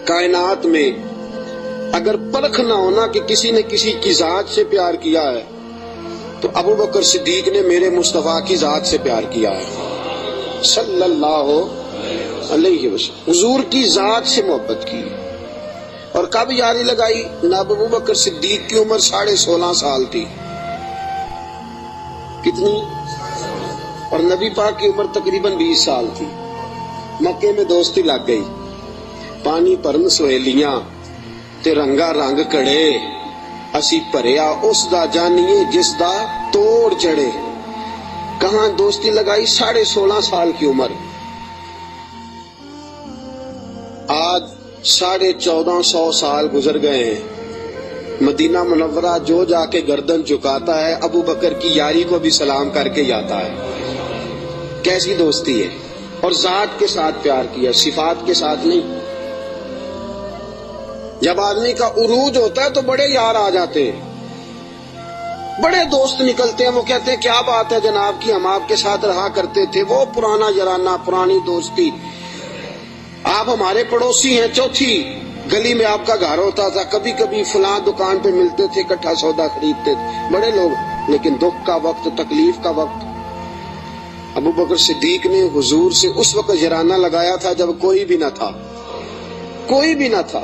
کائنات میں اگر پرکھ نہ ہونا کہ کسی نے کسی کی ذات سے پیار کیا ہے تو ابو بکر صدیق نے میرے مصطفیٰ کی ذات سے پیار کیا ہے صلی اللہ علیہ وسلم، حضور کی ذات سے محبت کی۔ اور کب یاری لگائی؟ جناب ابو بکر صدیق کی عمر 16.5 سال تھی۔ کتنی؟ اور نبی پاک کی عمر تقریباً 20 سال تھی۔ مکے میں دوستی لگ گئی، پانی پرن سہیلیاں تے رنگا رنگ کڑے، اسی پریا اس دا جانیے جس دا توڑ چڑھے۔ کہاں دوستی لگائی؟ 16.5 سال کی عمر۔ آج 1450 سال گزر گئے ہیں، مدینہ منورہ جو جا کے گردن چکاتا ہے ابو بکر کی یاری کو بھی سلام کر کے جاتا ہے۔ کیسی دوستی ہے! اور ذات کے ساتھ پیار کیا، صفات کے ساتھ نہیں۔ جب آدمی کا عروج ہوتا ہے تو بڑے یار آ جاتے ہیں، بڑے دوست نکلتے ہیں، وہ کہتے ہیں کیا بات ہے جناب کی، ہم آپ کے ساتھ رہا کرتے تھے، وہ پرانا یارانہ، پرانی دوستی، آپ ہمارے پڑوسی ہیں، چوتھی گلی میں آپ کا گھر ہوتا تھا، کبھی کبھی فلاں دکان پہ ملتے تھے، اکٹھا سودا خریدتے تھے، بڑے لوگ۔ لیکن دکھ کا وقت، تکلیف کا وقت، ابو بکر صدیق نے حضور سے اس وقت یارانہ لگایا تھا جب کوئی بھی نہ تھا، کوئی بھی نہ تھا۔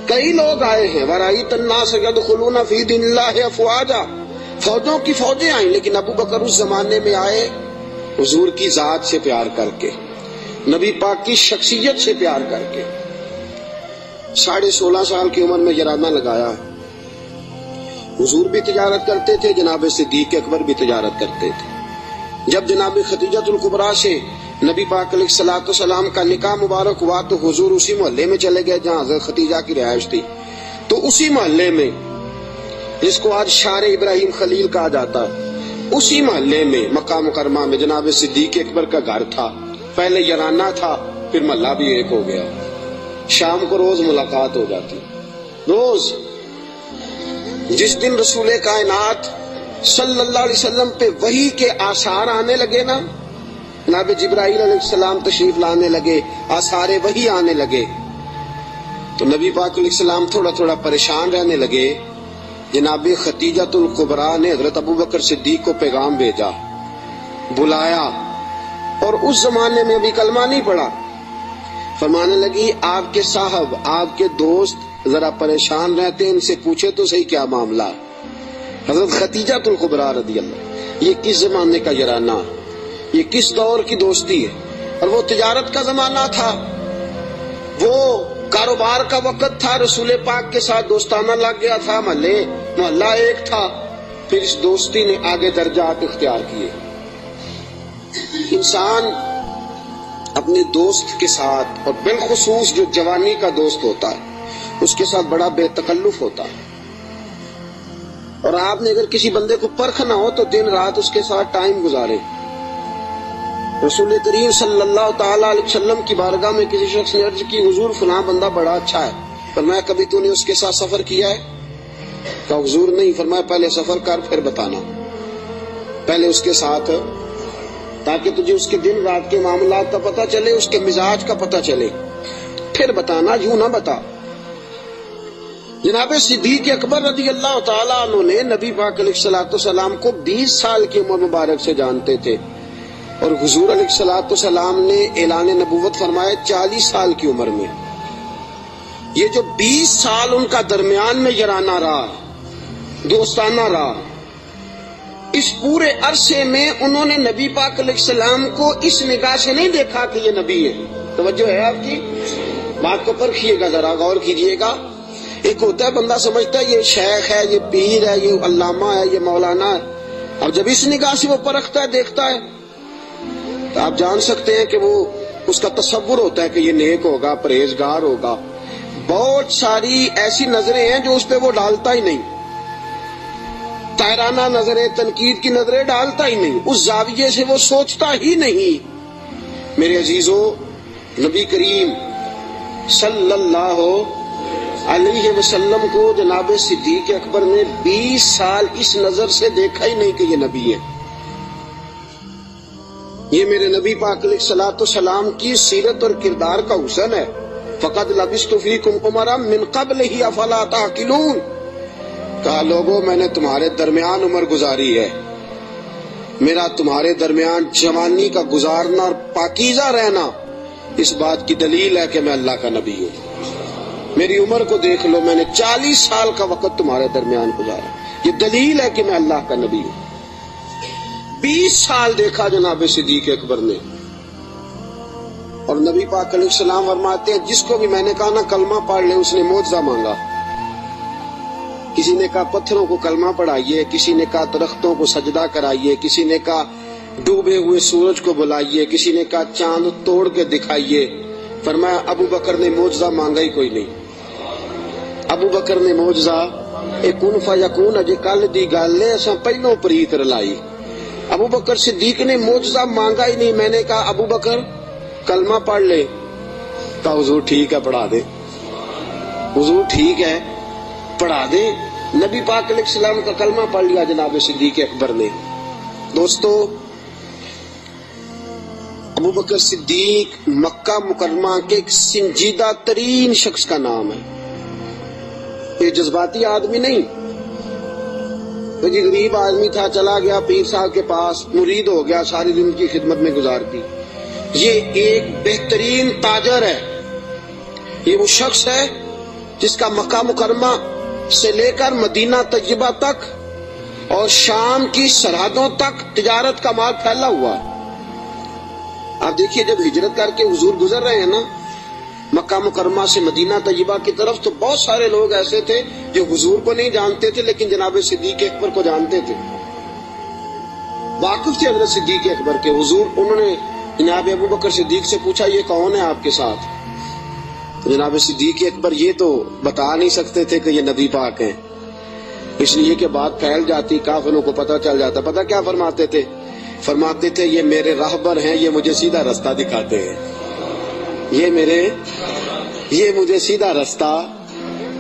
کئی لوگ آئے ہیں، وَرَأَيْتَ النَّاسَ يَدْخُلُونَ فِي دِينِ اللَّهِ أَفْوَاجًا، فوجوں کی فوجیں آئیں، لیکن ابو بکر اس زمانے میں آئے حضور کی ذات سے پیار کر کے، نبی پاک کی شخصیت سے پیار کر کے۔ 16.5 سال کی عمر میں یارانہ لگایا۔ حضور بھی تجارت کرتے تھے، جناب صدیق اکبر بھی تجارت کرتے تھے۔ جب جناب خدیجہ الکبریٰ سے نبی پاک علیہ الصلوۃ والسلام کا نکاح مبارک ہوا تو حضور اسی محلے میں چلے گئے جہاں حضرت خدیجہ کی رہائش تھی۔ تو اسی محلے میں، جس کو آج شار ابراہیم خلیل کہا جاتا ہے، اسی محلے میں مکہ مکرمہ میں جناب صدیق اکبر کا گھر تھا۔ پہلے یارانہ تھا، پھر محلہ بھی ایک ہو گیا۔ شام کو روز ملاقات ہو جاتی، روز۔ جس دن رسول کائنات صلی اللہ علیہ وسلم پہ وحی کے آثار آنے لگے نا، جناب جبرائیل علیہ السلام تشریف لانے لگے، آثار وحی آنے لگے، تو نبی پاک علیہ السلام تھوڑا تھوڑا پریشان رہنے لگے۔ جناب خدیجہ الکبریٰ نے حضرت ابو بکر صدیق کو پیغام بھیجا، بلایا، اور اس زمانے میں ابھی کلمہ نہیں پڑا۔ فرمانے لگی آپ کے صاحب، آپ کے دوست ذرا پریشان رہتے ہیں، ان سے پوچھے تو صحیح کیا معاملہ۔ حضرت خدیجہ الکبریٰ رضی اللہ، یہ کس زمانے کا یارانہ، یہ کس دور کی دوستی ہے؟ اور وہ تجارت کا زمانہ تھا، وہ کاروبار کا وقت تھا، رسول پاک کے ساتھ دوستانہ لگ گیا تھا، محلہ ایک تھا۔ پھر اس دوستی نے آگے درجات اختیار کیے۔ انسان اپنے دوست کے ساتھ، اور بالخصوص جو جوانی کا دوست ہوتا ہے، اس کے ساتھ بڑا بے تکلف ہوتا ہے۔ اور آپ نے اگر کسی بندے کو پرکھنا ہو تو دن رات اس کے ساتھ ٹائم گزارے۔ رسول کریم صلی اللہ تعالی علیہ وسلم کی بارگاہ میں کسی شخص نے عرض کی، حضور فلاں بندہ بڑا اچھا ہے۔ فرمایا کبھی تو نے اس کے ساتھ سفر کیا ہے؟ کہا حضور نہیں۔ فرمایا پہلے سفر کر پھر بتانا، پہلے اس کے ساتھ، تاکہ تجھے اس کے دن رات کے معاملات کا پتہ چلے، اس کے مزاج کا پتہ چلے، پھر بتانا، یوں نہ بتا۔ جناب صدیق اکبر رضی اللہ تعالیٰ عنہ نے نبی پاک علیہ الصلوۃ والسلام کو 20 سال کی عمر مبارک سے جانتے تھے، اور حضور علیہ الصلوۃ والسلام نے اعلان نبوت فرمایا 40 سال کی عمر میں۔ یہ جو 20 سال ان کا درمیان میں یارانہ رہا، دوستانہ رہا، اس پورے عرصے میں انہوں نے نبی پاک علیہ السلام کو اس نگاہ سے نہیں دیکھا کہ یہ نبی ہے۔ توجہ ہے آپ کی؟ بات کو پرکھیے گا، ذرا غور کیجیے گا۔ ایک ہوتا ہے بندہ سمجھتا ہے یہ شیخ ہے، یہ پیر ہے، یہ علامہ ہے، یہ مولانا ہے۔ اب جب اس نگاہ سے وہ پرکھتا ہے، دیکھتا ہے، تو آپ جان سکتے ہیں کہ وہ، اس کا تصور ہوتا ہے کہ یہ نیک ہوگا، پرہیزگار ہوگا۔ بہت ساری ایسی نظریں ہیں جو اس پہ وہ ڈالتا ہی نہیں، تائرانہ نظریں، تنقید کی نظریں ڈالتا ہی نہیں، اس زاویے سے وہ سوچتا ہی نہیں۔ میرے عزیزو، نبی کریم صلی اللہ علیہ وسلم کو جناب صدیق اکبر نے 20 سال اس نظر سے دیکھا ہی نہیں کہ یہ نبی ہے۔ یہ میرے نبی پاک علیہ الصلوۃ والسلام کی سیرت اور کردار کا حسن ہے۔ فقد لبثت فیکم عمرا من قبلہ افلا تعقلون، کہا لوگوں میں نے تمہارے درمیان عمر گزاری ہے، میرا تمہارے درمیان جوانی کا گزارنا اور پاکیزہ رہنا اس بات کی دلیل ہے کہ میں اللہ کا نبی ہوں۔ میری عمر کو دیکھ لو، میں نے 40 سال کا وقت تمہارے درمیان گزارا، یہ دلیل ہے کہ میں اللہ کا نبی ہوں۔ 20 سال دیکھا جناب صدیق اکبر نے، اور نبی پاک علیہ السلام فرماتے ہیں جس کو بھی میں نے کہا نا کلمہ پڑھ لے، اس نے معجزہ مانگا۔ کسی نے کہا پتھروں کو کلمہ پڑھائیے، کسی نے کہا درختوں کو سجدہ کرائیے، کسی نے کہا ڈوبے ہوئے سورج کو بلائیے، کسی نے کہا چاند توڑ کے دکھائیے۔ فرمایا ابو بکر نے معجزہ مانگا ہی کوئی نہیں۔ ابو بکر نے معجزہ کن فیکون اجے کل دی گل ہے، اساں پہلوں پریت رلائی۔ ابو بکر صدیق نے معجزہ مانگا ہی نہیں۔ میں نے کہا ابو بکر کلمہ پڑھ لے، کہا حضور ٹھیک ہے پڑھا دے، حضور ٹھیک ہے پڑھا دے۔ نبی پاک علیہ السلام کا کلمہ پڑھ لیا جناب صدیق اکبر نے۔ دوستو، ابو بکر صدیق مکہ مکرمہ کے ایک سنجیدہ ترین شخص کا نام ہے۔ یہ جذباتی آدمی نہیں، وہ جی غریب آدمی تھا، چلا گیا پیر صاحب کے پاس، مرید ہو گیا، ساری دن کی خدمت میں گزار دی۔ یہ ایک بہترین تاجر ہے، یہ وہ شخص ہے جس کا مکہ مکرمہ سے لے کر مدینہ طیبہ تک اور شام کی سرحدوں تک تجارت کا مال پھیلا ہوا ہے۔ آپ دیکھیے جب ہجرت کر کے حضور گزر رہے ہیں نا مکہ مکرمہ سے مدینہ طیبہ کی طرف، تو بہت سارے لوگ ایسے تھے جو حضور کو نہیں جانتے تھے لیکن جناب صدیق اکبر کو جانتے تھے، واقف تھے حضرت صدیق اکبر کے۔ حضور انہوں نے جناب ابو بکر صدیق سے پوچھا یہ کون ہے آپ کے ساتھ؟ جناب صدیق اکبر یہ تو بتا نہیں سکتے تھے کہ یہ نبی پاک ہیں، اس لیے کہ بات پھیل جاتی، کافروں کو پتہ چل جاتا۔ پتہ کیا فرماتے تھے؟ فرماتے تھے یہ میرے راہبر ہیں، یہ مجھے سیدھا رستہ دکھاتے ہیں، یہ مجھے سیدھا رستہ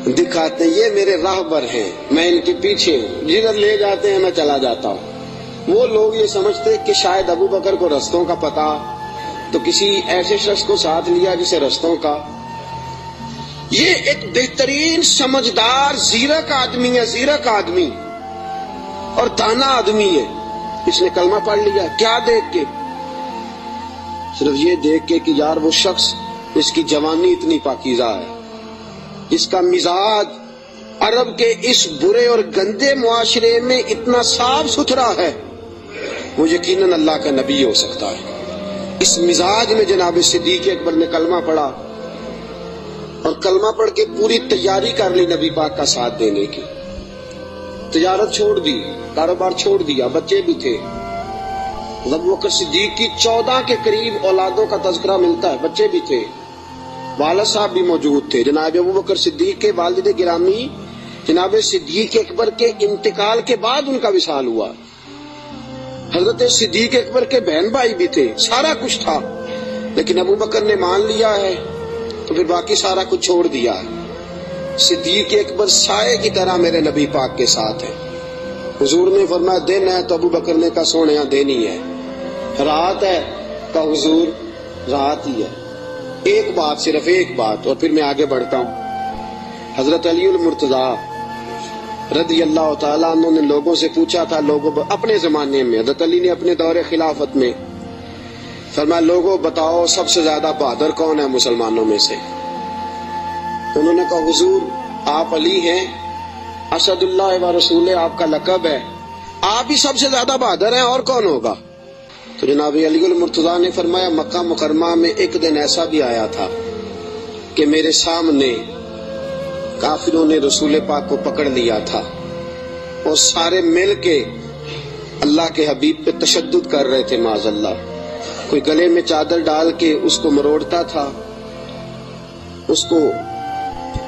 دکھاتے ہیں، یہ میرے راہبر ہیں، میں ان کے پیچھے ہوں، جدھر لے جاتے ہیں میں چلا جاتا ہوں۔ وہ لوگ یہ سمجھتے کہ شاید ابو بکر کو رستوں کا پتہ، تو کسی ایسے شخص کو ساتھ لیا جسے رستوں کا۔ یہ ایک بہترین سمجھدار زیرک آدمی ہے، زیرک آدمی اور دانا آدمی ہے۔ اس نے کلمہ پڑھ لیا، کیا دیکھ کے؟ صرف یہ دیکھ کے کہ یار وہ شخص اس کی جوانی اتنی پاکیزہ ہے، اس کا مزاج عرب کے اس برے اور گندے معاشرے میں اتنا صاف ستھرا ہے، وہ یقیناً اللہ کا نبی ہو سکتا ہے۔ اس مزاج میں جناب صدیق اکبر نے کلمہ پڑھا، اور کلمہ پڑھ کے پوری تیاری کر لی نبی پاک کا ساتھ دینے کی۔ تجارت چھوڑ دی، کاروبار چھوڑ دیا، بچے بھی تھے۔ ابو بکر صدیق کی 14 کے قریب اولادوں کا تذکرہ ملتا ہے، بچے بھی تھے، والد صاحب بھی موجود تھے۔ جناب ابو بکر صدیق کے والد گرامی جناب صدیق اکبر کے انتقال کے بعد ان کا وصال ہوا۔ حضرت صدیق اکبر کے بہن بھائی بھی تھے، سارا کچھ تھا، لیکن ابو بکر نے مان لیا ہے تو پھر باقی سارا کچھ چھوڑ دیا ہے۔ صدیق اکبر سائے کی طرح میرے نبی پاک کے ساتھ ہے۔ حضور نے فرمایا دن ہے تو ابو بکر نے کہا سونے دینی ہے، رات ہے کہا حضور رات ہی ہے۔ ایک بات، صرف ایک بات، اور پھر میں آگے بڑھتا ہوں۔ حضرت علی المرتضیٰ رضی اللہ تعالیٰ عنہ نے لوگوں سے پوچھا تھا، لوگوں اپنے زمانے میں حضرت علی نے اپنے دور خلافت میں فرمایا لوگوں بتاؤ سب سے زیادہ بہادر کون ہے مسلمانوں میں سے؟ انہوں نے کہا حضور آپ علی ہیں، اسد اللہ و رسول آپ کا لقب ہے، آپ ہی سب سے زیادہ بہادر ہیں، اور کون ہوگا؟ تو جناب علی المرتضیٰ نے فرمایا مکہ مکرمہ میں ایک دن ایسا بھی آیا تھا کہ میرے سامنے کافروں نے رسول پاک کو پکڑ لیا تھا، اور سارے مل کے اللہ کے حبیب پہ تشدد کر رہے تھے معاذ اللہ۔ کوئی گلے میں چادر ڈال کے اس کو مروڑتا تھا، اس کو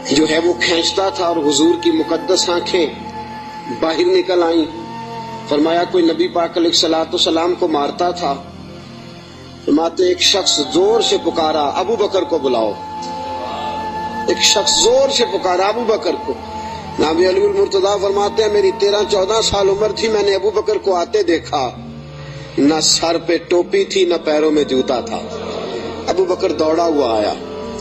جو ہے وہ کھینچتا تھا، اور حضور کی مقدس آنکھیں باہر نکل آئیں۔ فرمایا کوئی نبی پاک علیہ الصلوۃ والسلام کو مارتا تھا۔ فرماتے ایک شخص زور سے پکارا ابو بکر کو بلاؤ، ایک شخص زور سے پکارا ابو بکر کو۔ نبی علی المرتضیٰ فرماتے ہیں میری 13-14 سال عمر تھی، میں نے ابو بکر کو آتے دیکھا، نہ سر پہ ٹوپی تھی نہ پیروں میں جوتا تھا۔ ابو بکر دوڑا ہوا آیا،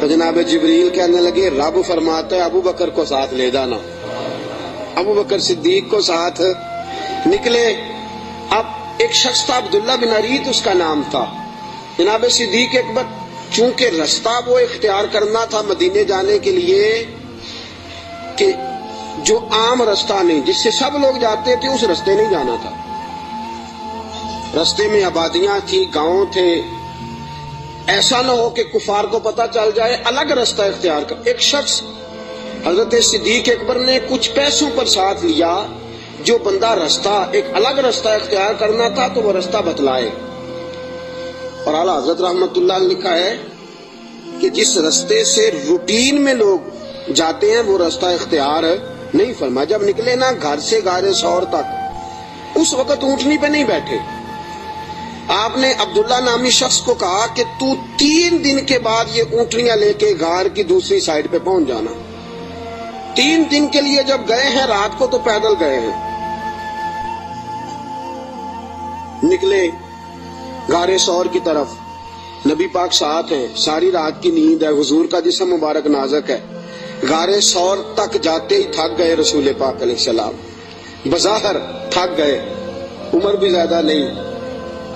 تو جناب جبریل کہنے لگے رب فرماتا ہے ابو بکر کو ساتھ لے جانا. ابو بکر صدیق کو ساتھ نکلے. اب ایک شخص تھا عبداللہ بن عریت اس کا نام تھا. جناب صدیق اکبر چونکہ رستہ وہ اختیار کرنا تھا مدینے جانے کے لیے کہ جو عام رستہ نہیں جس سے سب لوگ جاتے تھے اس رستے نہیں جانا تھا. رستے میں آبادیاں تھی، گاؤں تھے، ایسا نہ ہو کہ کفار کو پتہ چل جائے، الگ رستہ اختیار کر. ایک شخص حضرت صدیق اکبر نے کچھ پیسوں پر ساتھ لیا، جو بندہ رستہ ایک الگ رستہ اختیار کرنا تھا تو وہ رستہ بتلائے. اور اعلیٰ حضرت رحمت اللہ علیہ لکھا ہے کہ جس رستے سے روٹین میں لوگ جاتے ہیں وہ رستہ اختیار نہیں فرما. جب نکلے نا گھر سے غار ثور تک، اس وقت اونٹنی پہ نہیں بیٹھے. آپ نے عبداللہ نامی شخص کو کہا کہ تو 3 دن کے بعد یہ اونٹنیاں لے کے غار کی دوسری سائڈ پہ پہنچ جانا. 3 دن کے لیے جب گئے ہیں، رات کو تو پیدل گئے ہیں. نکلے غار ثور کی طرف، نبی پاک ساتھ ہیں، ساری رات کی نیند ہے، حضور کا جسم مبارک نازک ہے. غار ثور تک جاتے ہی تھک گئے رسول پاک علیہ السلام، بظاہر تھک گئے. عمر بھی زیادہ نہیں،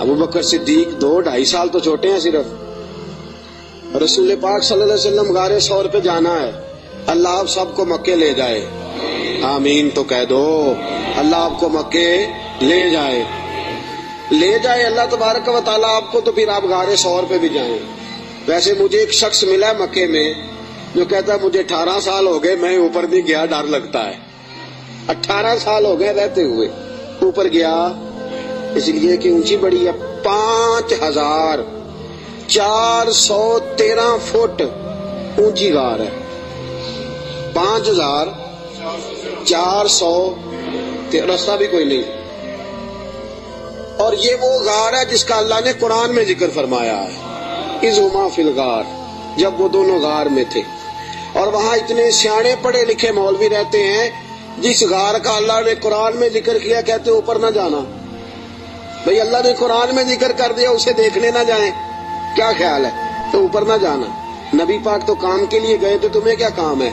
ابو بکر صدیق 2-2.5 سال تو چھوٹے ہیں صرف. رسول پاک صلی اللہ علیہ وسلم غار ثور پہ جانا ہے، اللہ آپ سب کو مکے لے جائے. آمین تو کہہ دو. اللہ آپ کو مکے لے جائے، لے جائے اللہ تبارک و تعالیٰ آپ کو، تو پھر آپ غار ثور پہ بھی جائیں. ویسے مجھے ایک شخص ملا ہے مکے میں جو کہتا ہے مجھے 18 سال ہو گئے میں اوپر نہیں گیا، ڈر لگتا ہے. 18 سال ہو گئے رہتے ہوئے اوپر گیا، اس لیے کہ اونچی بڑی ہے. 5413 فٹ اونچی غار ہے. 5400 رستہ بھی کوئی نہیں. اور یہ وہ غار ہے جس کا اللہ نے قرآن میں ذکر فرمایا ہے، اذ ہما فی الغار، جب وہ دونوں غار میں تھے. اور وہاں اتنے سیانے پڑھے لکھے مولوی رہتے ہیں، جس غار کا اللہ نے قرآن میں ذکر کیا کہتے اوپر نہ جانا. بھئی اللہ نے قرآن میں ذکر کر دیا، اسے دیکھنے نہ جائیں، کیا خیال ہے؟ تو اوپر نہ جانا. نبی پاک تو کام کے لیے گئے تھے، تمہیں کیا کام ہے؟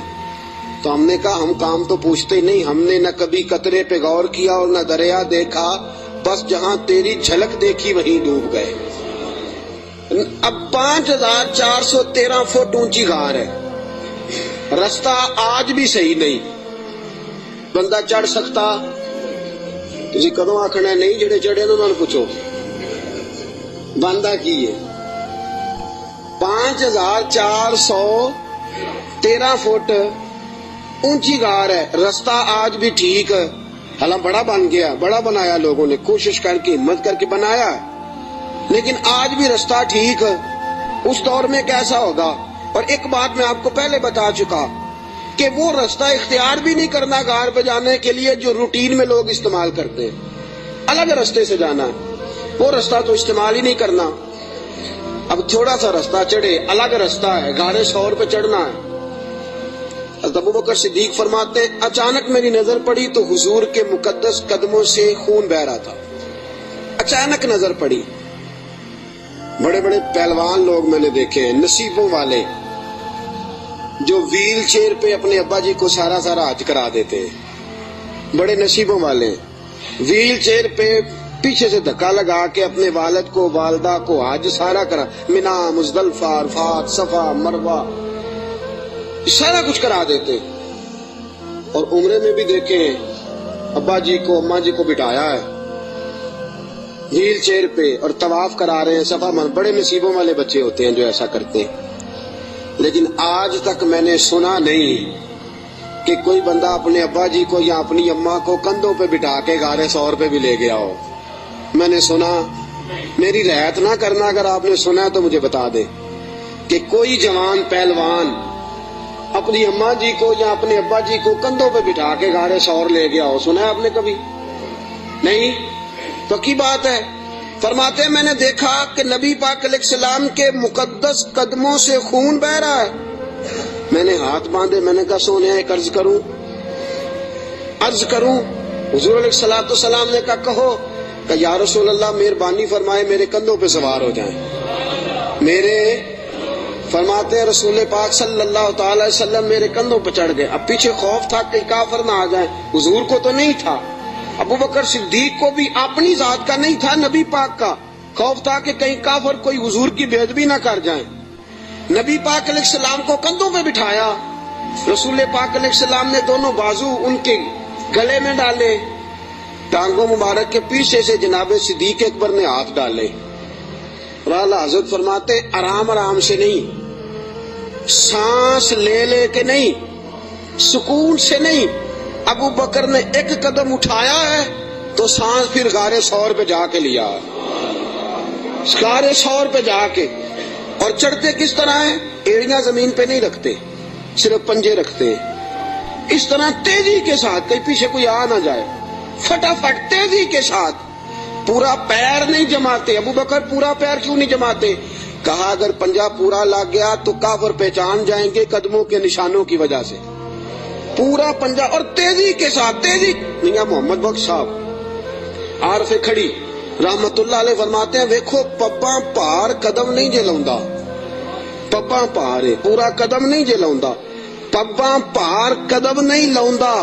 تو ہم نے کہا ہم کام تو پوچھتے نہیں، ہم نے نہ کبھی قطرے پہ غور کیا اور نہ دریا دیکھا، بس جہاں تیری جھلک دیکھی وہیں ڈوب گئے. اب 5413 فٹ اونچی غار ہے، رستہ آج بھی صحیح نہیں. بندہ چڑھ سکتا؟ تسی کدوں آکھنا نہیں، جڑے چڑھے انہوں نے پوچھو بندہ کی ہے. 5413 فٹ اونچی غار ہے، رستہ آج بھی ٹھیک، حالانکہ بڑا بن گیا، بڑا بنایا لوگوں نے، کوشش کر کے ہمت کر کے بنایا، لیکن آج بھی رستہ ٹھیک. اس دور میں کیسا ہوگا؟ اور ایک بات میں آپ کو پہلے بتا چکا کہ وہ رستہ اختیار بھی نہیں کرنا غار پہ جانے کے لیے جو روٹین میں لوگ استعمال کرتے ہیں. الگ رستے سے جانا، وہ رستہ تو استعمال ہی نہیں کرنا. اب تھوڑا سا رستہ چڑھے، الگ رستہ ہے، غار ثور پہ چڑھنا ہے. حضرت ابو بکر صدیق فرماتے ہیں اچانک میری نظر پڑی تو حضور کے مقدس قدموں سے خون بہ رہا تھا. اچانک نظر پڑی. بڑے بڑے پہلوان لوگ میں نے دیکھے ہیں، نصیبوں والے، جو ویل چیئر پہ اپنے ابا جی کو سارا حج کرا دیتے ہیں. بڑے نصیبوں والے ویل چیئر پہ پیچھے سے دھکا لگا کے اپنے والد کو والدہ کو حج سارا کرا، منا، مزدلفہ، عرفات، صفا، مروہ، سارا کچھ کرا دیتے. اور عمرے میں بھی دیکھیں ابا جی کو اماں جی کو بٹھایا ہے ویل چیئر پہ اور طواف کرا رہے ہیں صفا. بڑے نصیبوں والے بچے ہوتے ہیں جو ایسا کرتے ہیں. لیکن آج تک میں نے سنا نہیں کہ کوئی بندہ اپنے ابا جی کو یا اپنی اماں کو کندھوں پہ بٹھا کے غار ثور پہ بھی لے گیا ہو. میں نے سنا، میری رعایت نہ کرنا اگر آپ نے سنا تو مجھے بتا دے کہ کوئی جوان پہلوان اپنی اماں جی کو یا اپنے ابا جی کو کندھوں پہ بٹھا کے غار ثور لے گیا ہو. سنا ہے آپ نے کبھی؟ نہیں. تو کی بات ہے. فرماتے ہیں میں نے دیکھا کہ نبی پاک علیہ السلام کے مقدس قدموں سے خون بہ رہا ہے. میں نے ہاتھ باندھے، میں نے کہا سونے ایک عرض کروں. حضور علیہ السلام نے کہا کہو. کہ یا رسول اللہ مہربانی فرمائے میرے کندھوں پہ سوار ہو جائیں. میرے فرماتے ہیں رسول پاک صلی اللہ تعالی وسلم میرے کندھوں پہ چڑھ گئے. اب پیچھے خوف تھا کہ کافر نہ آ جائیں. حضور کو تو نہیں تھا, ابو بکر صدیق کو بھی اپنی ذات کا نہیں تھا, نبی پاک کا خوف تھا کہ کہیں کافر کوئی حضور کی بے ادبی نہ کر جائیں. نبی پاک علیہ السلام کو کندھوں پہ بٹھایا. رسول پاک علیہ السلام نے دونوں بازو ان کے گلے میں ڈالے, ٹانگوں مبارک کے پیچھے سے جناب صدیق اکبر نے ہاتھ ڈالے. اور اعلیٰ حضرت فرماتے آرام آرام سے نہیں, سانس لے لے کے نہیں, سکون سے نہیں. ابو بکر نے ایک قدم اٹھایا ہے تو سانس پھر غار ثور پہ جا کے لیا, غار ثور پہ جا کے. اور چڑھتے کس طرح ہیں؟ ایڑیاں زمین پہ نہیں رکھتے, صرف پنجے رکھتے ہیں. اس طرح تیزی کے ساتھ, کہیں پیچھے کوئی آ نہ جائے, فٹافٹ تیزی کے ساتھ. پورا پیر نہیں جماتے. ابو بکر پورا پیر کیوں نہیں جماتے؟ کہا اگر پنجہ پورا لگ گیا تو کافر پہچان جائیں گے قدموں کے نشانوں کی وجہ سے. پورا پنجہ اور تیزی کے ساتھ, تیزی. میاں محمد بخش صاحب عارف کھڑی رحمت اللہ علیہ فرماتے ہیں ویکھو پباں پار قدم نہیں جے لاؤندا, پباں پار پورا قدم نہیں جے لاؤندا, پباں پار قدم نہیں لاؤندا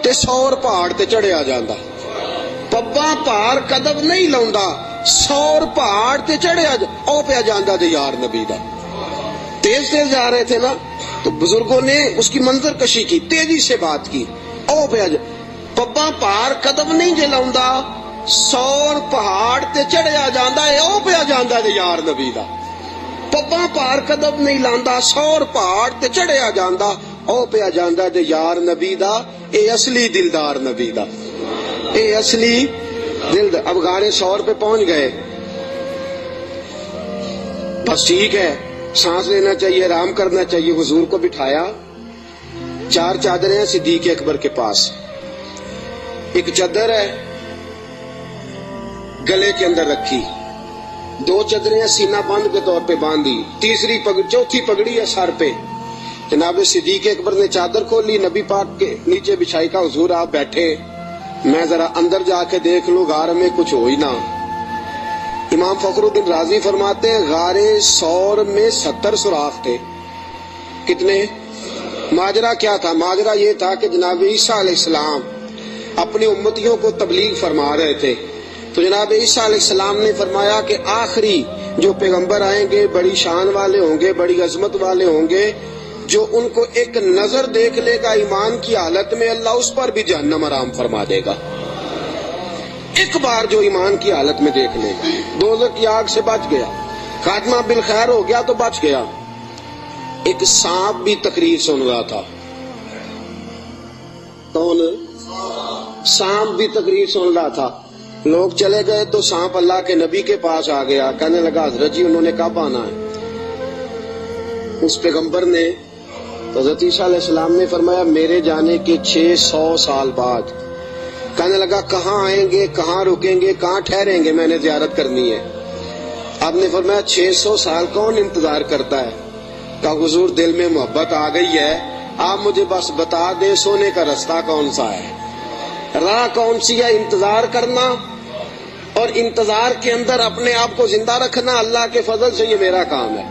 تے سور پہاڑ تے چڑھیا جاندا. پباں پار قدم نہیں لاؤندا, سور پہاڑ تے چڑھیا او پہ جاندا تے یار نبی دا. تیز تیز جا رہے تھے نا تو بزرگوں نے اس کی منظر کشی کی, تیزی سے بات کی. او پہ پباں پار قدم نہیں جے لاؤندا, سور پہاڑ تے چڑھیا جاندا اے او پہ جاندا تے یار نبی دا. پباں پار قدم نہیں لاندا, سور پہاڑ تے چڑھیا جاندا او پہ جاندا تے یار نبی دا. اے اصلی دلدار نبی دا, اے اصلی دل. اب غار ثور پہ پہنچ گئے, بس ٹھیک ہے, سانس لینا چاہیے, آرام کرنا چاہیے. حضور کو بٹھایا, 4 چادریں ہیں صدیق اکبر کے پاس. ایک چادر ہے گلے کے اندر رکھی, 2 چادریں سینہ بند کے طور پہ باندھی, چوتھی پگڑی ہے سر پہ. جناب صدیق اکبر نے چادر کھولی, نبی پاک کے نیچے بچھائی. کا حضور آپ بیٹھے, میں ذرا اندر جا کے دیکھ لوں غار میں کچھ ہو ہی نہ. امام فخر الدین رازی فرماتے ہیں غار ثور میں 70 سوراخ تھے. کتنے؟ ماجرا کیا تھا؟ ماجرا یہ تھا کہ جناب عیسیٰ علیہ السلام اپنے امتیوں کو تبلیغ فرما رہے تھے. تو جناب عیسیٰ علیہ السلام نے فرمایا کہ آخری جو پیغمبر آئیں گے بڑی شان والے ہوں گے, بڑی عظمت والے ہوں گے, جو ان کو ایک نظر دیکھ لے گا ایمان کی حالت میں, اللہ اس پر بھی جہنم حرام فرما دے گا. ایک بار جو ایمان کی حالت میں دیکھ لے گا, دوزخ کی آگ سے بچ گیا, خاتمہ بالخیر ہو گیا تو بچ گیا. ایک سانپ بھی تقریر سن رہا تھا. کون؟ سانپ بھی تقریر سن رہا تھا. لوگ چلے گئے تو سانپ اللہ کے نبی کے پاس آ گیا, کہنے لگا حضرت جی انہوں نے کب آنا ہے؟ اس پیغمبر نے, حضرت عیسیٰ علیہ السلام نے فرمایا میرے جانے کے 600 سال بعد. کہنے لگا کہاں آئیں گے, کہاں رکیں گے, کہاں ٹھہریں گے, میں نے زیارت کرنی ہے. آپ نے فرمایا 600 سال کون انتظار کرتا ہے؟ کہا حضور دل میں محبت آ گئی ہے, آپ مجھے بس بتا دیں سونے کا رستہ کون سا ہے, راہ کون سی ہے. انتظار کرنا اور انتظار کے اندر اپنے آپ کو زندہ رکھنا اللہ کے فضل سے یہ میرا کام ہے,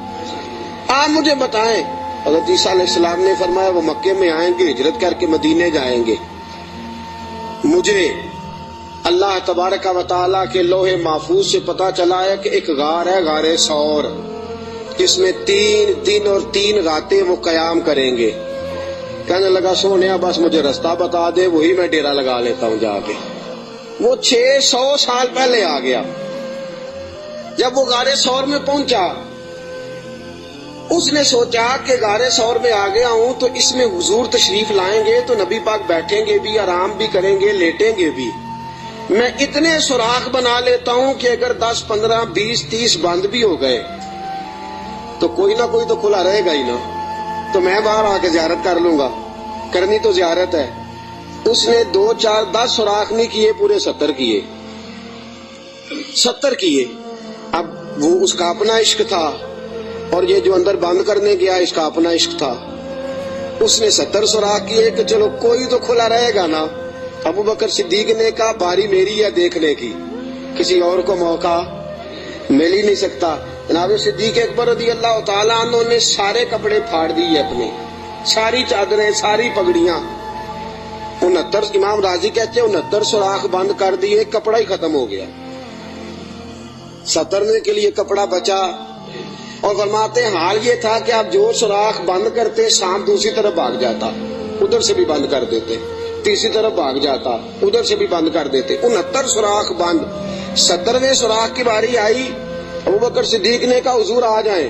آپ مجھے بتائیں. حضرت عیسیٰ علیہ السلام نے فرمایا وہ مکے میں آئیں گے, ہجرت کر کے مدینے جائیں گے. مجھے اللہ تبارک و تعالیٰ کے لوح محفوظ سے پتا چلا ہے کہ ایک غار ہے, غار ثور, جس میں 3 دن اور 3 راتیں وہ قیام کریں گے. کہنے لگا سونیا بس مجھے رستہ بتا دے, وہی میں ڈیرا لگا لیتا ہوں جا کے. وہ 600 سال پہلے آ گیا. جب وہ غار ثور میں پہنچا, اس نے سوچا کہ غار ثور میں آ گیا ہوں تو اس میں حضور تشریف لائیں گے تو نبی پاک بیٹھیں گے بھی, آرام بھی کریں گے, لیٹیں گے بھی. میں اتنے سوراخ بنا لیتا ہوں کہ اگر 10 15 20 30 بند بھی ہو گئے تو کوئی نہ کوئی تو کھلا رہے گا ہی نا, تو میں باہر آ کے زیارت کر لوں گا, کرنی تو زیارت ہے. اس نے 2 4 10 سوراخ نہیں کیے, پورے 70 کیے, 70 کیے. اب وہ اس کا اپنا عشق تھا اور یہ جو اندر بند کرنے گیا اس کا اپنا عشق تھا. اس نے 70 سوراخ کیے کہ چلو کوئی تو کھلا رہے گا نا. ابو بکر صدیق نے کہا باری میری ہے دیکھنے کی, کسی اور کو موقع مل ہی نہیں سکتا. جناب صدیق اکبر رضی اللہ تعالیٰ عنہ نے سارے کپڑے پھاڑ دیے اپنے، ساری چادریں، ساری پگڑیاں، 69 امام راضی کہتے ہیں 69 سوراخ بند کر دیے، کپڑا ہی ختم ہو گیا، 70 کے لیے کپڑا بچا۔ اور فرماتے ہیں حال یہ تھا کہ آپ جو سوراخ بند کرتے سانپ دوسری طرف بھاگ جاتا، ادھر سے بھی بند کر دیتے، تیسری طرف بھاگ جاتا، ادھر سے بھی بند کر دیتے، 69 سوراخ بند۔ 70ویں سوراخ کی باری آئی، ابوبکر صدیق نے کہا حضور آ جائیں،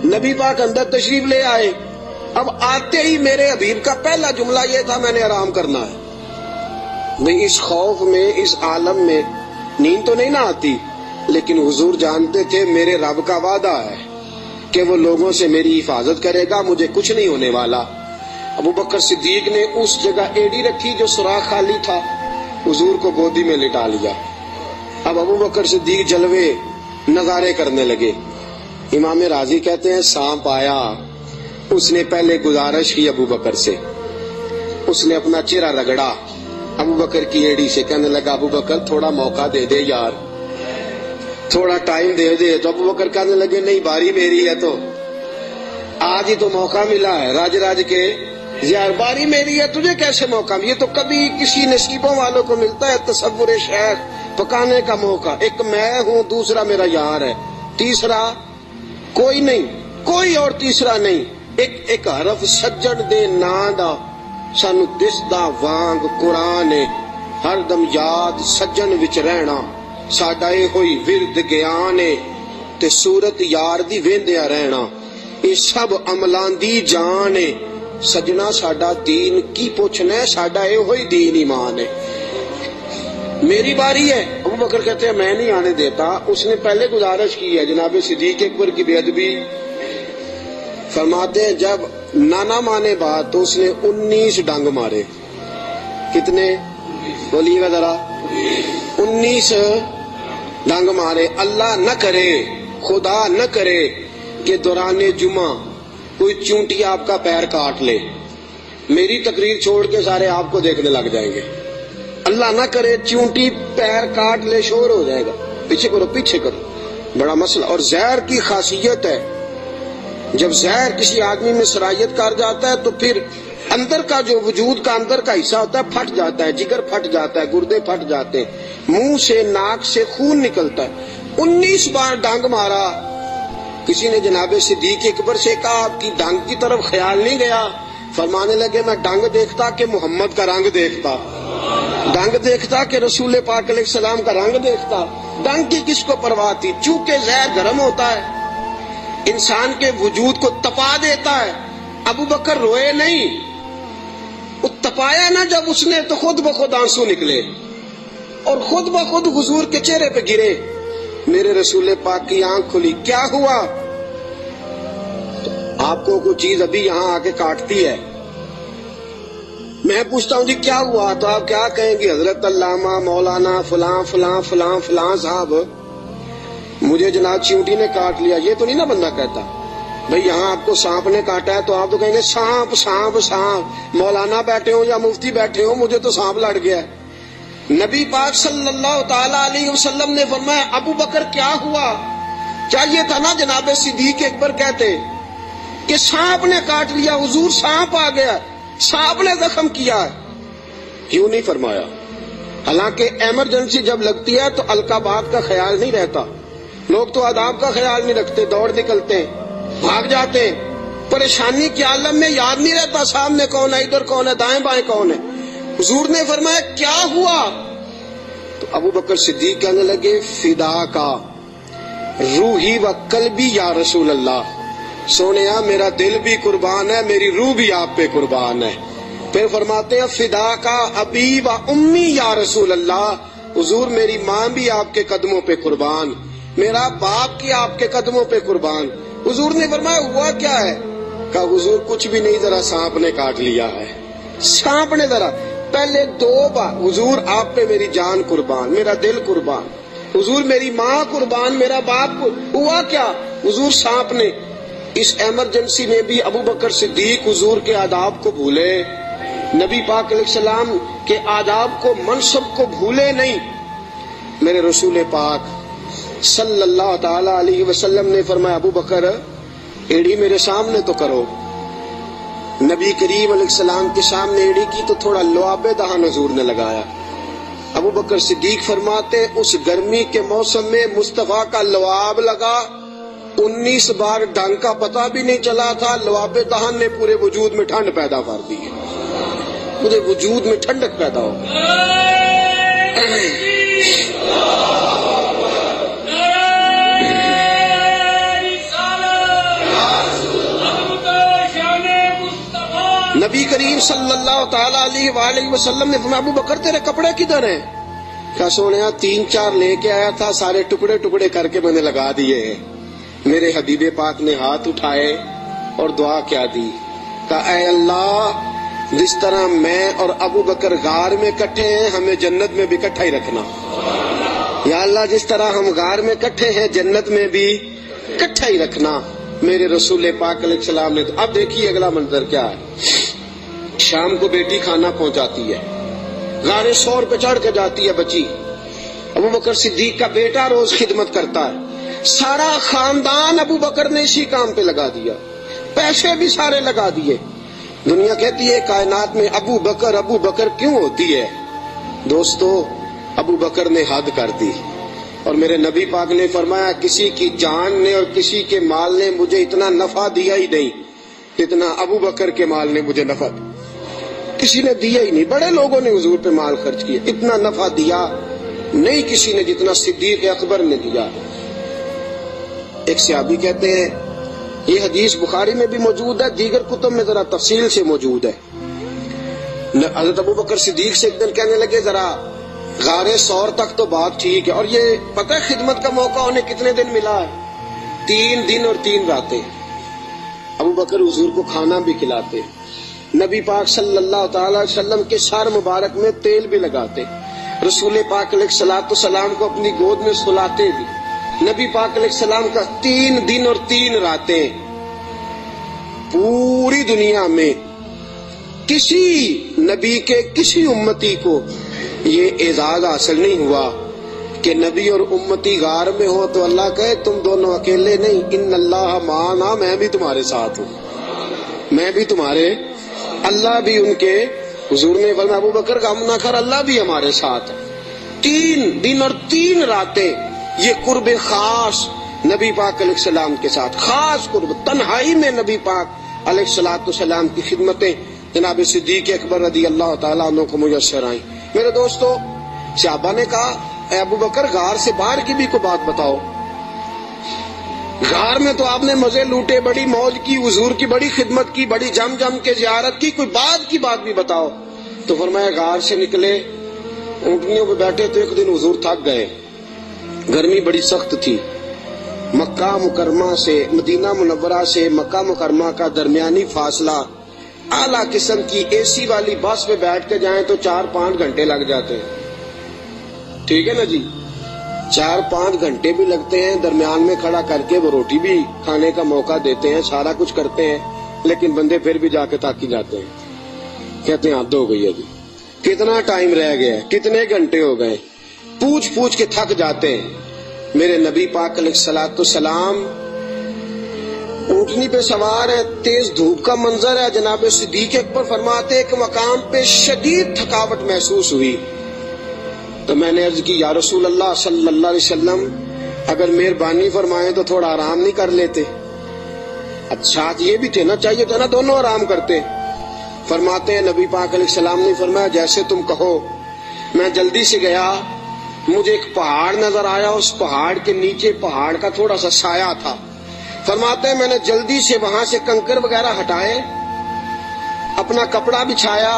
نبی پاک اندر تشریف لے آئے۔ اب آتے ہی میرے حبیب کا پہلا جملہ یہ تھا میں نے آرام کرنا ہے۔ بھئی اس خوف میں، اس عالم میں نیند تو نہیں نہ آتی، لیکن حضور جانتے تھے میرے رب کا وعدہ ہے کہ وہ لوگوں سے میری حفاظت کرے گا، مجھے کچھ نہیں ہونے والا۔ ابوبکر صدیق نے اس جگہ ایڑی رکھی جو سوراخ خالی تھا، حضور کو گودی میں لٹا لیا۔ اب ابوبکر صدیق جلوے نظارے کرنے لگے۔ امام راضی کہتے ہیں سانپ آیا، اس نے پہلے گزارش کی ابوبکر سے، اس نے اپنا چہرہ رگڑا ابوبکر کی ایڑی سے، کہنے لگا ابوبکر تھوڑا موقع دے دے یار، تھوڑا ٹائم دے دے۔ تو ابوبکر کہنے لگے نہیں باری میری ہے، تو آج ہی تو موقع ملا ہے، راج کے یار باری میری ہے، تجھے کیسے موقع؟ یہ تو کبھی کسی نصیبوں والوں کو ملتا ہے تصور شیخ پکانے کا موقع۔ ایک میں ہوں، دوسرا میرا یار ہے، تیسرا کوئی نہیں، کوئی اور تیسرا نہیں۔ ایک حرف سجن دے نا دا سانو دسدا وانگ قرآن، ہر دم یاد سجن وچ رہنا ساڈا اے ہوئی ورد گیان تے صورت یار دی ویندیا رہنا، اے سب عملاں دی جان ہے۔ سجنا ساڈا دین کی پوچھنا ہے، ساڈا اے ہوئی دین ایمان ہے۔ میری باری ہے۔ ابوبکر کہتے ہیں میں نہیں آنے دیتا۔ اس نے پہلے گزارش کی ہے، جناب صدیق اکبر کی بے ادبی۔ فرماتے ہیں جب نانا مانے بات تو اس نے 19 ڈنگ مارے۔ کتنے؟ بولیے گا ذرا۔ 19 ڈنگ مارے۔ اللہ نہ کرے، خدا نہ کرے کہ دوران جمعہ کوئی چونٹی آپ کا پیر کاٹ لے، میری تقریر چھوڑ کے سارے آپ کو دیکھنے لگ جائیں گے۔ اللہ نہ کرے چونٹی پیر کاٹ لے، شور ہو جائے گا، پیچھے کرو پیچھے کرو، بڑا مسئلہ۔ اور زہر کی خاصیت ہے، جب زہر کسی آدمی میں سرایت کر جاتا ہے تو پھر اندر کا جو وجود کا اندر کا حصہ ہوتا ہے پھٹ جاتا ہے، جگر پھٹ جاتا ہے، گردے پھٹ جاتے ہیں، منہ سے ناک سے خون نکلتا ہے۔ 19 بار ڈانگ مارا۔ کسی نے جناب صدیق اکبر سے کہا آپ کی ڈانگ کی طرف خیال نہیں گیا؟ فرمانے لگے میں ڈانگ دیکھتا کہ محمد کا رنگ دیکھتا، ڈانگ دیکھتا کہ رسول پاک علیہ السلام کا رنگ دیکھتا۔ ڈانگ کی کس کو پرواہ تھی؟ چونکہ زہر گرم ہوتا ہے، انسان کے وجود کو تپا دیتا ہے۔ ابو بکر روئے نہیں، وہ تپایا نا جب اس نے تو خود بخود آنسو نکلے اور خود بخود حضور کے چہرے پہ گرے۔ میرے رسول پاک کی آنکھ کھلی، کیا ہوا؟ تو آپ کو کوئی چیز ابھی یہاں آ کے کاٹتی ہے، میں پوچھتا ہوں جی کیا ہوا تو آپ کیا کہیں گے؟ حضرت علامہ مولانا فلاں فلاں فلاں فلاں صاحب مجھے جناب چیونٹی نے کاٹ لیا۔ یہ تو نہیں نا بندہ کہتا بھئی یہاں آپ کو سانپ نے کاٹا ہے، تو آپ تو کہیں گے سانپ سانپ سانپ، مولانا بیٹھے ہوں یا مفتی بیٹھے ہوں مجھے تو سانپ لڑ گیا ہے۔ نبی پاک صلی اللہ تعالی علیہ وسلم نے فرمایا ابو بکر کیا ہوا؟ چاہیے تھا نا جناب صدیق اکبر کہتے کہ سانپ نے کاٹ لیا، حضور سانپ آ گیا، سانپ نے زخم کیا ہے، کیوں نہیں فرمایا؟ حالانکہ ایمرجنسی جب لگتی ہے تو القابات کا خیال نہیں رہتا، لوگ تو آداب کا خیال نہیں رکھتے، دوڑ نکلتے ہیں، بھاگ جاتے ہیں، پریشانی کے عالم میں یاد نہیں رہتا سامنے کون ہے، ادھر کون ہے، دائیں بائیں کون ہے۔ حضور نے فرمایا کیا ہوا؟ تو ابو بکر صدیق کہنے لگے فدا کا روحی و قلبی یا رسول اللہ، سونیا میرا دل بھی قربان ہے، میری روح بھی آپ پہ قربان ہے۔ پھر فرماتے ہیں فدا کا ابی و امی یا رسول اللہ، حضور میری ماں بھی آپ کے قدموں پہ قربان، میرا باپ کی آپ کے قدموں پہ قربان۔ حضور نے فرمایا ہوا کیا ہے؟ کہا حضور کچھ بھی نہیں، ذرا سانپ نے کاٹ لیا ہے، سانپ نے ذرا پہلے 2 بار حضور آپ پہ میری جان قربان، میرا دل قربان، حضور میری ماں قربان، میرا باپ ہوا کیا؟ حضور سانپ نے۔ اس ایمرجنسی میں بھی ابو بکر صدیق حضور کے آداب کو بھولے، نبی پاک علیہ السلام کے آداب کو، منصب کو بھولے نہیں۔ میرے رسول پاک صلی اللہ تعالی علیہ وسلم نے فرمایا ابو بکر ایڑی میرے سامنے تو کرو. نبی کریم علیہ السلام کے سامنے ایڑی کی تو تھوڑا لعاب دہن حضور نے لگایا. ابو بکر صدیق فرماتے اس گرمی کے موسم میں مصطفیٰ کا لعاب لگا 19 بار ڈنگ کا پتہ بھی نہیں چلا تھا. لعاب دہن نے پورے وجود میں ٹھنڈ پیدا کر دی, پورے وجود میں ٹھنڈک پیدا ہو گئی. نبی کریم صلی اللہ تعالی علیہ وآلہ وسلم نے فرمایا ابو بکر تیرے کپڑے کدھر ہیں؟ کہا سونیا 3-4 لے کے آیا تھا, سارے ٹکڑے ٹکڑے کر کے میں نے لگا دیے ہیں. میرے حبیب پاک نے ہاتھ اٹھائے اور دعا کیا دی, کہا اے اللہ جس طرح میں اور ابو بکر غار میں کٹھے ہیں ہمیں جنت میں بھی کٹھا ہی رکھنا. یا اللہ جس طرح ہم غار میں کٹھے ہیں جنت میں بھی کٹھا ہی رکھنا. میرے رسول پاک علیہ السلام نے. اب دیکھیے اگلا منظر کیا ہے. شام کو بیٹی کھانا پہنچاتی ہے, غار سور پہ چڑھ کے جاتی ہے بچی. ابو بکر صدیق کا بیٹا روز خدمت کرتا ہے. سارا خاندان ابو بکر نے اسی کام پہ لگا دیا, پیسے بھی سارے لگا دیے. دنیا کہتی ہے کائنات میں ابو بکر کیوں ہوتی ہے؟ دوستو ابو بکر نے حد کر دی. اور میرے نبی پاک نے فرمایا کسی کی جان نے اور کسی کے مال نے مجھے اتنا نفع دیا ہی نہیں جتنا ابو بکر کے مال نے مجھے نفع دیا. کسی نے دیا ہی نہیں. بڑے لوگوں نے حضور پہ مال خرچ کیا, اتنا نفع دیا نہیں کسی نے جتنا صدیق اکبر نے دیا. ایک صحابی کہتے ہیں یہ حدیث بخاری میں بھی موجود ہے, دیگر کتب میں ذرا تفصیل سے موجود ہے. حضرت ابو بکر صدیق سے ایک دن کہنے لگے ذرا غار سور تک تو بات ٹھیک ہے, اور یہ پتہ ہے خدمت کا موقع انہیں کتنے دن ملا ہے؟ 3 دن اور 3 راتیں. ابو بکر حضور کو کھانا بھی کھلاتے, نبی پاک صلی اللہ تعالی وسلم کے سر مبارک میں تیل بھی لگاتے, رسول پاک علیہ الصلوۃ والسلام کو اپنی گود میں سلاتے بھی. نبی پاک علیہ السلام کا 3 دن اور 3 راتیں. پوری دنیا میں کسی نبی کے کسی امتی کو یہ اعزاز حاصل نہیں ہوا کہ نبی اور امتی غار میں ہو تو اللہ کہے تم دونوں اکیلے نہیں, ان اللہ معنا, میں بھی تمہارے ساتھ ہوں, میں بھی تمہارے. اللہ بھی ان کے حضور نے فرمایا ابو بکر غم نہ کر, اللہ بھی ہمارے ساتھ ہے. 3 دن اور 3 راتیں یہ قرب خاص نبی پاک علیہ السلام کے ساتھ, خاص قرب تنہائی میں نبی پاک علیہ الصلوۃ والسلام کی خدمتیں جناب صدیق اکبر رضی اللہ تعالیٰ عنہ کو میسر آئیں. میرے دوستو صحابہ نے کہا اے ابو بکر غار سے باہر کی بھی کوئی بات بتاؤ. غار میں تو آپ نے مزے لوٹے, بڑی موج کی, حضور کی بڑی خدمت کی, بڑی جم کے زیارت کی, کوئی بات کی بات بھی بتاؤ. تو فرمایا غار سے نکلے, اونٹنیوں پہ بیٹھے تو ایک دن حضور تھک گئے, گرمی بڑی سخت تھی. مکہ مکرمہ سے مدینہ منورہ سے مکہ مکرمہ کا درمیانی فاصلہ, اعلیٰ قسم کی اے سی والی بس پہ بیٹھ کے جائیں تو 4-5 گھنٹے لگ جاتے ہیں. ٹھیک ہے نا جی, 4-5 گھنٹے بھی لگتے ہیں. درمیان میں کھڑا کر کے وہ روٹی بھی کھانے کا موقع دیتے ہیں, سارا کچھ کرتے ہیں, لیکن بندے پھر بھی جا کے تھک جاتے ہیں. کہتے ہیں حد ہو گئی ہے جی, کتنا ٹائم رہ گیا ہے, کتنے گھنٹے ہو گئے, پوچھ کے تھک جاتے ہیں. میرے نبی پاک علیہ الصلوۃ والسلام اونٹنی پہ سوار ہے, تیز دھوپ کا منظر ہے. جناب صدیق اکبر فرماتے ایک مقام پہ شدید تھکاوٹ محسوس ہوئی تو میں نے عرض کی یا رسول اللہ صلی اللہ علیہ وسلم اگر مہربانی فرمائیں تو تھوڑا آرام نہیں کر لیتے؟ اب ساتھ یہ بھی تھے نا, چاہیے تھا نا دونوں آرام کرتے. فرماتے ہیں نبی پاک علیہ السلام نے فرمایا جیسے تم کہو. میں جلدی سے گیا, مجھے ایک پہاڑ نظر آیا, اس پہاڑ کے نیچے پہاڑ کا تھوڑا سا سایہ تھا. فرماتے ہیں میں نے جلدی سے وہاں سے کنکر وغیرہ ہٹائے, اپنا کپڑا بچھایا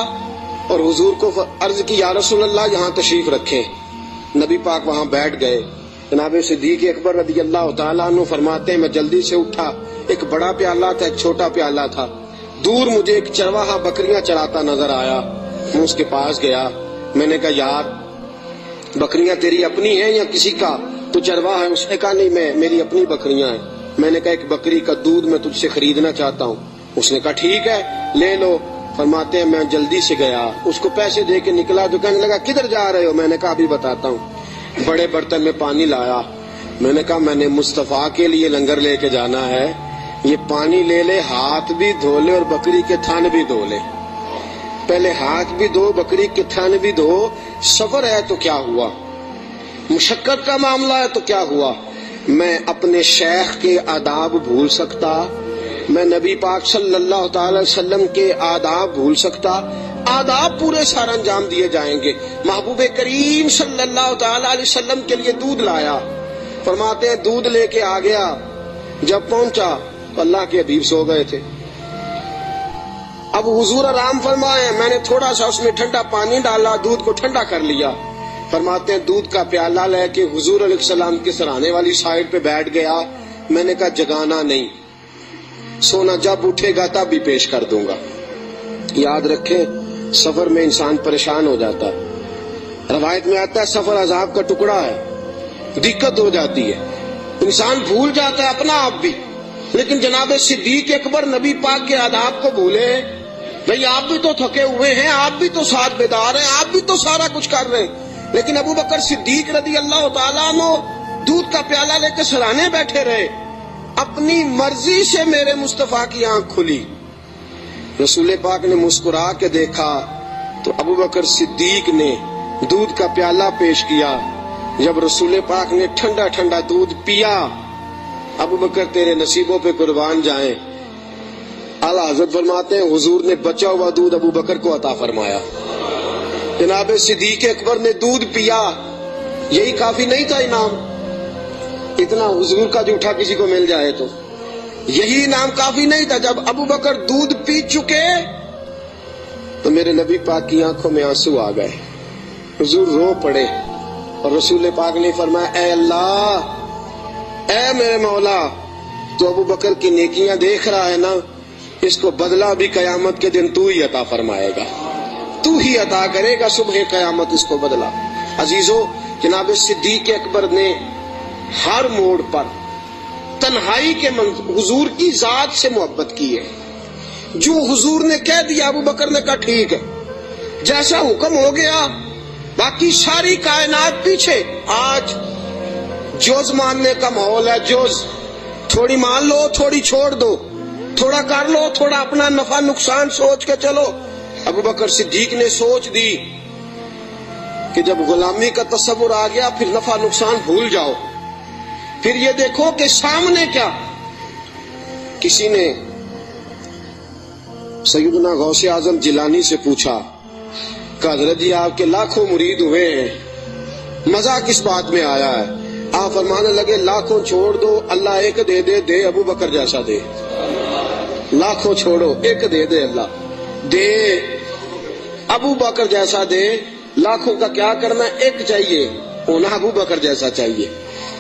اور حضور کو عرض کی یا رسول اللہ یہاں تشریف رکھیں. نبی پاک وہاں بیٹھ گئے. جناب صدیق اکبر رضی اللہ تعالیٰ عنہ فرماتے ہیں میں جلدی سے اٹھا, ایک بڑا پیالہ تھا ایک چھوٹا پیالہ تھا. دور مجھے ایک چرواہا بکریاں چراتا نظر آیا, میں اس کے پاس گیا. میں نے کہا یار بکریاں تیری اپنی ہیں یا کسی کا؟ تو چرواہا ہے. اس نے کہا نہیں میری اپنی بکریاں ہیں. میں نے کہا ایک بکری کا دودھ میں تجھ سے خریدنا چاہتا ہوں. اس نے کہا ٹھیک ہے لے لو. فرماتے ہیں میں جلدی سے گیا, اس کو پیسے دے کے نکلا تو کہنے لگا کدھر جا رہے ہو؟ میں نے کہا ابھی بتاتا ہوں. بڑے برتن میں پانی لایا, میں نے کہا میں نے مصطفیٰ کے لیے لنگر لے کے جانا ہے، یہ پانی لے لے، ہاتھ بھی دھو لے اور بکری کے تھن بھی دھو لے۔ پہلے ہاتھ بھی دھو، بکری کے تھن بھی دھو۔ سفر ہے تو کیا ہوا، مشقت کا معاملہ ہے تو کیا ہوا؟ میں اپنے شیخ کے آداب بھول سکتا؟ میں نبی پاک صلی اللہ تعالی وسلم کے آداب بھول سکتا؟ آداب پورے سارا انجام دیے جائیں گے۔ محبوب کریم صلی اللہ تعالی علیہ وسلم کے لیے دودھ لایا، فرماتے ہیں دودھ لے کے آ گیا، جب پہنچا تو اللہ کے حبیب سو گئے تھے۔ اب حضور آرام فرمائے، میں نے تھوڑا سا اس میں ٹھنڈا پانی ڈالا، دودھ کو ٹھنڈا کر لیا۔ فرماتے ہیں دودھ کا پیالہ لے کے حضور علیہ السلام کے سرانے والی سائڈ پہ بیٹھ گیا۔ میں نے کہا جگانا نہیں، سونا جب اٹھے گا تب بھی پیش کر دوں گا۔ یاد رکھیں سفر میں انسان پریشان ہو جاتا ہے، روایت میں آتا ہے سفر عذاب کا ٹکڑا ہے، دقت ہو جاتی ہے، انسان بھول جاتا ہے اپنا آپ بھی۔ لیکن جناب صدیق اکبر نبی پاک کے آداب کو بھولے؟ بھئی آپ بھی تو تھکے ہوئے ہیں، آپ بھی تو ساتھ بیدار ہیں، آپ بھی تو سارا کچھ کر رہے ہیں، لیکن ابو بکر صدیق رضی اللہ تعالیٰ عنہ دودھ کا پیالہ لے کے سرانے بیٹھے رہے۔ اپنی مرضی سے میرے مصطفیٰ کی آنکھ کھلی، رسول پاک نے مسکرا کے دیکھا تو ابو بکر صدیق نے دودھ کا پیالہ پیش کیا۔ جب رسول پاک نے ٹھنڈا ٹھنڈا دودھ پیا، ابو بکر تیرے نصیبوں پہ قربان جائیں، اعلیٰ حضرت فرماتے ہیں حضور نے بچا ہوا دودھ ابو بکر کو عطا فرمایا۔ جناب صدیق اکبر نے دودھ پیا، یہی کافی نہیں تھا انعام؟ اتنا حضور کا جھوٹا کسی کو مل جائے تو یہی انعام کافی نہیں تھا؟ جب ابو بکر دودھ پی چکے تو میرے نبی پاک کی آنکھوں میں آنسو آ گئے، حضور رو پڑے، اور رسول پاک نے فرمایا اے اللہ، اے میرے مولا، تو ابو بکر کی نیکیاں دیکھ رہا ہے نا، اس کو بدلہ بھی قیامت کے دن تو ہی عطا فرمائے گا، تو ہی عطا کرے گا صبح قیامت اس کو بدلہ۔ عزیزو، جناب صدیق اکبر نے ہر موڑ پر تنہائی کے حضور کی ذات سے محبت کی ہے۔ جو حضور نے کہہ دیا ابو بکر نے کہا ٹھیک ہے، جیسا حکم ہو گیا، باقی ساری کائنات پیچھے۔ آج جوز ماننے کا ماحول ہے، جوز، تھوڑی مان لو تھوڑی چھوڑ دو، تھوڑا کر لو تھوڑا اپنا نفع نقصان سوچ کے چلو۔ ابو بکر صدیق نے سوچ دی کہ جب غلامی کا تصور آ گیا پھر نفع نقصان بھول جاؤ، پھر یہ دیکھو کہ سامنے کیا۔ کسی نے سیدنا غوث اعظم جیلانی سے پوچھا کہ حضرت جی آپ کے لاکھوں مرید ہوئے ہیں، مزہ کس بات میں آیا ہے؟ آپ فرمانے لگے لاکھوں چھوڑ دو، اللہ ایک دے دے، دے ابو بکر جیسا دے۔ لاکھوں چھوڑو، ایک دے دے، اللہ دے ابو بکر جیسا دے۔ لاکھوں کا کیا کرنا، ایک چاہیے ہونا ابو بکر جیسا چاہیے،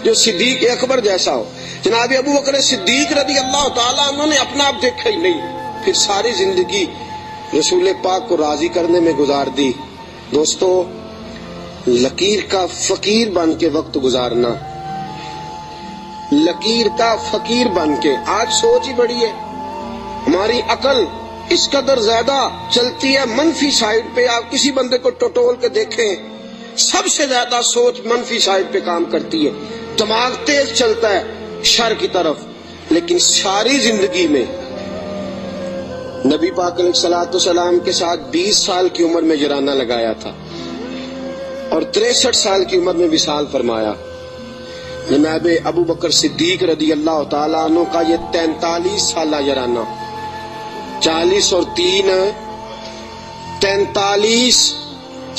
جو صدیق اکبر جیسا ہو۔ جناب ابو بکر صدیق رضی اللہ تعالیٰ عنہ نے اپنا آپ دیکھا ہی نہیں، پھر ساری زندگی رسول پاک کو راضی کرنے میں گزار دی۔ دوستو، لکیر کا فقیر بن کے وقت گزارنا، لکیر کا فقیر بن کے، آج سوچ ہی بڑی ہے، ہماری عقل اس قدر زیادہ چلتی ہے منفی سائڈ پہ۔ آپ کسی بندے کو ٹٹول کے دیکھیں، سب سے زیادہ سوچ منفی سائڈ پہ کام کرتی ہے، دماغ تیز چلتا ہے شر کی طرف۔ لیکن ساری زندگی میں نبی پاک علیہ الصلوۃ والسلام کے ساتھ 20 سال کی عمر میں جرانہ لگایا تھا اور 63 سال کی عمر میں وصال فرمایا۔ جناب ابو بکر صدیق رضی اللہ تعالیٰ عنہ کا یہ 43 سالہ جرانہ، 40 اور 3 43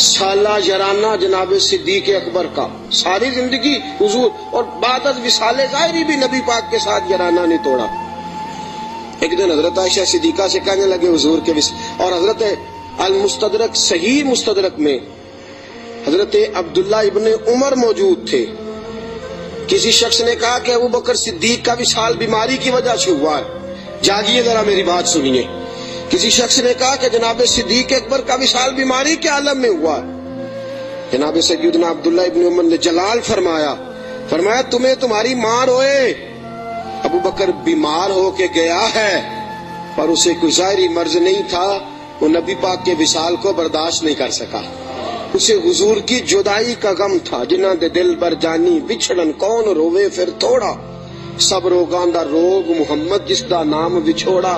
سالہ جرانہ جناب صدیق اکبر کا، ساری زندگی حضور، اور بعد از وصال ظاہری بھی نبی پاک کے ساتھ جرانہ نہیں توڑا۔ ایک دن حضرت عائشہ صدیقہ سے کہنے لگے حضور کے اور حضرت المستدرک صحیح مستدرک میں حضرت عبداللہ ابن عمر موجود تھے۔ کسی شخص نے کہا کہ ابو بکر صدیق کا وصال بیماری کی وجہ سے ہوا ہے، جاگیے ذرا میری بات سنیے۔ کسی شخص نے کہا کہ جناب صدیق اکبر کا وصال بیماری کے عالم میں ہوا ہے۔ جناب سیدنا عبداللہ ابن عمر نے جلال فرمایا تمہیں تمہاری ماں روئے، ابو بکر بیمار ہو کے گیا ہے پر اسے کوئی ظاہری مرض نہیں تھا، وہ نبی پاک کے وصال کو برداشت نہیں کر سکا۔ اسے حضور کی جدائی کا غم تھا، جنہ دے دل بر جانی بچھڑن کون روے پھر تھوڑا، سب روگاں دا روگ محمد جس دا نام بچھوڑا۔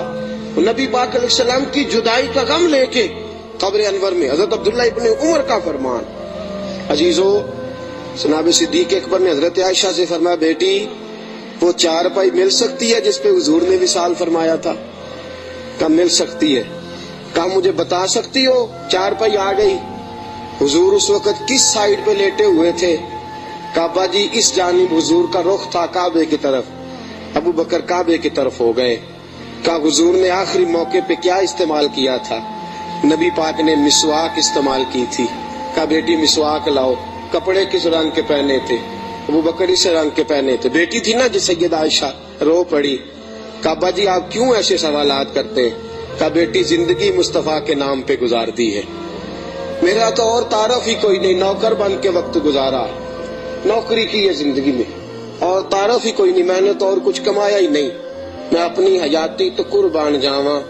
نبی پاک علیہ السلام کی جدائی کا غم لے کے قبر انور میں حضرت عبداللہ ابن عمر کا فرمان۔ عزیزو، جناب صدیق اکبر نے حضرت عائشہ سے فرمایا، بیٹی وہ چارپائی مل سکتی ہے جس پہ حضور نے وصال فرمایا تھا؟ کہا مل سکتی ہے۔ کہا مجھے بتا سکتی ہو؟ چارپائی آ گئی۔ حضور اس وقت کس سائیڈ پہ لیٹے ہوئے تھے؟ کعبہ جی اس جانب حضور کا رخ تھا کعبے کی طرف، ابو بکر کعبے کی طرف ہو گئے۔ کہا حضور نے آخری موقع پہ کیا استعمال کیا تھا؟ نبی پاک نے مسواک استعمال کی تھی۔ کہا بیٹی مسواک لاؤ۔ کپڑے کس رنگ کے پہنے تھے؟ ابو بکر اس رنگ کے پہنے تھے۔ بیٹی تھی نا جس سیدہ عائشہ، رو پڑی۔ کہا ابا جی آپ کیوں ایسے سوالات کرتے ہیں؟ کہا بیٹی زندگی مصطفیٰ کے نام پہ گزار دی ہے، میرا تو اور تعارف ہی کوئی نہیں، نوکر بن کے وقت گزارا، نوکری کی ہے زندگی میں، اور تعارف ہی کوئی نہیں، میں نے تو اور کچھ کمایا ہی نہیں، میں اپنی حیاتی تو قربان جاواں،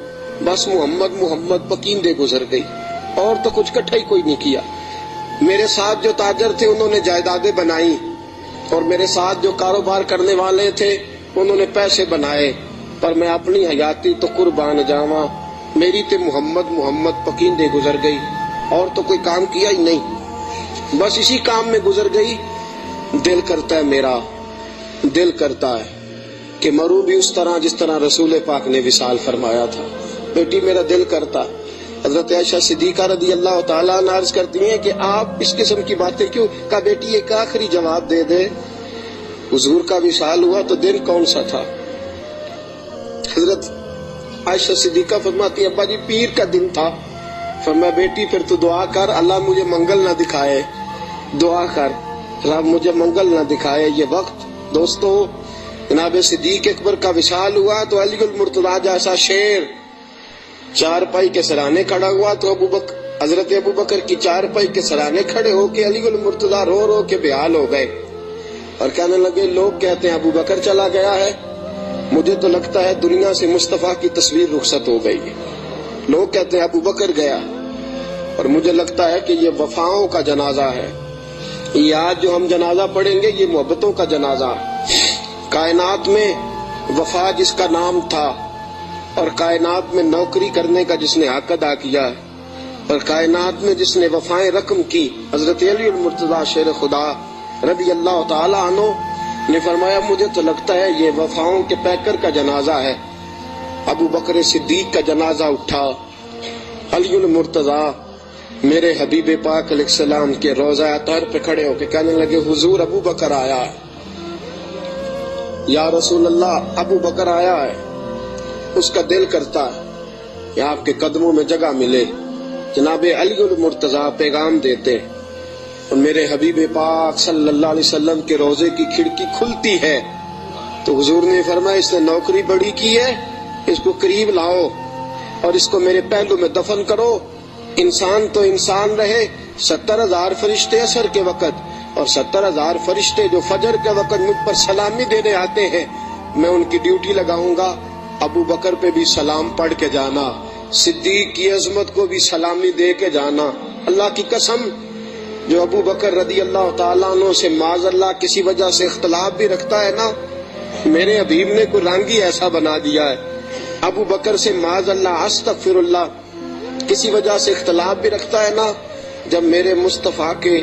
بس محمد محمد پکیندے گزر گئی، اور تو کچھ کٹھا ہی کوئی نہیں کیا۔ میرے ساتھ جو تاجر تھے انہوں نے جائیدادیں بنائی، اور میرے ساتھ جو کاروبار کرنے والے تھے انہوں نے پیسے بنائے، پر میں اپنی حیاتی تو قربان جاواں، میری تے محمد محمد پکیندے گزر گئی، اور تو کوئی کام کیا ہی نہیں، بس اسی کام میں گزر گئی۔ دل کرتا ہے، میرا دل کرتا ہے کہ مروں بھی اس طرح جس طرح رسول پاک نے وصال فرمایا تھا۔ بیٹی میرا دل کرتا۔ حضرت عائشہ صدیقہ رضی اللہ تعالیٰ عنہا عرض کرتی ہیں کہ آپ اس قسم کی باتیں کیوں؟ کہا بیٹی ایک آخری جواب دے دے، حضور کا وصال ہوا تو دن کون سا تھا؟ حضرت عائشہ صدیقہ فرماتی ابا جی پیر کا دن تھا۔ فرمایا بیٹی پھر تو دعا کر اللہ مجھے منگل نہ دکھائے، دعا کر اللہ مجھے منگل نہ دکھائے یہ وقت۔ دوستو، جناب صدیق اکبر کا وصال ہوا تو علی المرتضیٰ جیسا شیر چارپائی کے سرانے کھڑا ہوا، تو حضرت ابو بکر کی چارپائی کے سرانے کھڑے ہو کے علی المرتضیٰ رو رو کے بےحال ہو گئے اور کہنے لگے لوگ کہتے ہیں ابو بکر چلا گیا ہے، مجھے تو لگتا ہے دنیا سے مصطفیٰ کی تصویر رخصت ہو گئی ہے۔ لوگ کہتے ہیں ابو بکر گیا، اور مجھے لگتا ہے کہ یہ وفاؤں کا جنازہ ہے، یہ آج جو ہم جنازہ پڑھیں گے یہ محبتوں کا جنازہ۔ کائنات میں وفا جس کا نام تھا، اور کائنات میں نوکری کرنے کا جس نے حق ادا کیا ہے، اور کائنات میں جس نے وفائیں رقم کی، حضرت علی المرتضیٰ شیر خدا رضی اللہ تعالی عنہ نے فرمایا مجھے تو لگتا ہے یہ وفاؤں کے پیکر کا جنازہ ہے۔ ابو بکر صدیق کا جنازہ اٹھا، علی المرتضیٰ میرے حبیب پاک علیہ السلام کے روضہ اطہر پہ کھڑے ہو کے کہنے لگے حضور ابو بکر آیا ہے، یا رسول اللہ ابو بکر آیا ہے۔ اس کا دل کرتا ہے کہ آپ کے قدموں میں جگہ ملے۔ جناب علی المرتضیٰ پیغام دیتے، اور میرے حبیب پاک صلی اللہ علیہ وسلم کے روضے کی کھڑکی کھلتی ہے تو حضور نے فرمایا اس نے نوکری بڑی کی ہے، اس کو قریب لاؤ اور اس کو میرے پہلو میں دفن کرو۔ انسان تو انسان رہے، 70,000 فرشتے عصر کے وقت اور 70,000 فرشتے جو فجر کے وقت مجھ پر سلامی دینے آتے ہیں، میں ان کی ڈیوٹی لگاؤں گا۔ ابو بکر پہ بھی سلام پڑھ کے جانا، صدیق کی عظمت کو بھی سلامی دے کے جانا۔ اللہ کی قسم، جو ابو بکر رضی اللہ تعالیٰ عنہ سے معاذ اللہ کسی وجہ سے اختلاف بھی رکھتا ہے نا، میرے حبیب نے کوئی رنگ ہی ایسا بنا دیا ہے۔ ابو بکر سے معاذ اللہ استغفر اللہ کسی وجہ سے اختلاف بھی رکھتا ہے نا، جب میرے مصطفیٰ کے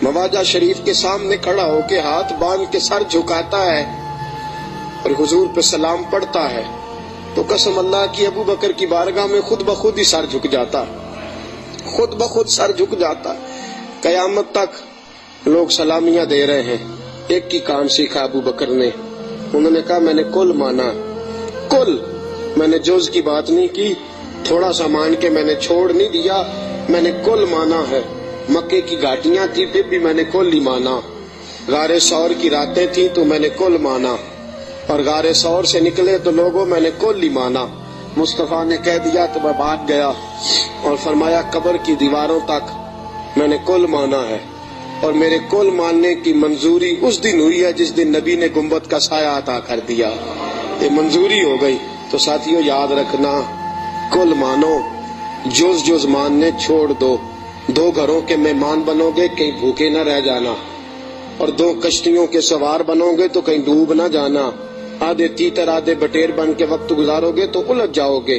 مواجہ شریف کے سامنے کھڑا ہو کے ہاتھ باندھ کے سر جھکاتا ہے اور حضور پہ سلام پڑھتا ہے، تو قسم اللہ کی ابو بکر کی بارگاہ میں خود بخود ہی سر جھک جاتا، خود بخود سر جھک جاتا۔ قیامت تک لوگ سلامیاں دے رہے ہیں۔ ایک کی کام سیکھا ابو بکر نے، انہوں نے کہا میں نے کل مانا، کل، میں نے جز کی بات نہیں کی، تھوڑا سا مان کے میں نے چھوڑ نہیں دیا، میں نے کل مانا ہے۔ مکے کی گھاٹیاں تھی پھر بھی میں نے کل ہی مانا، غار ثور کی راتیں تھی تو میں نے کل مانا، اور غار ثور سے نکلے تو لوگوں میں نے کل ہی مانا۔ مصطفیٰ نے کہہ دیا تو میں بھاگ گیا اور فرمایا قبر کی دیواروں تک میں نے کل مانا ہے، اور میرے کل ماننے کی منظوری اس دن ہوئی ہے جس دن نبی نے گنبد کا سایہ عطا کر دیا، یہ منظوری ہو گئی۔ تو ساتھیوں یاد رکھنا، کل مانو، جز جز ماننے چھوڑ دو۔ دو گھروں کے مہمان بنو گے کہیں بھوکے نہ رہ جانا، اور دو کشتیوں کے سوار بنو گے تو کہیں ڈوب نہ جانا، آدھے تیتر آدھے بٹیر بن کے وقت گزارو گے تو الجھ جاؤ گے۔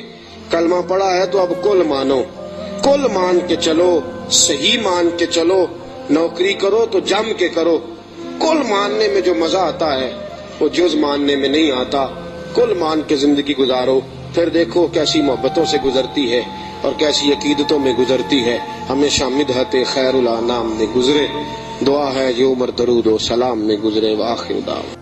کلمہ پڑھا ہے تو اب کل مانو، کل مان کے چلو، صحیح مان کے چلو، نوکری کرو تو جم کے کرو۔ کل ماننے میں جو مزہ آتا ہے وہ جز ماننے میں نہیں آتا۔ کل مان کے زندگی گزارو، پھر دیکھو کیسی محبتوں سے گزرتی ہے اور کیسی عقیدتوں میں گزرتی ہے۔ ہمیشہ مدحت خیر الانام میں گزرے، دعا ہے یہ عمر درود و سلام میں گزرے۔ وآخر دعوانا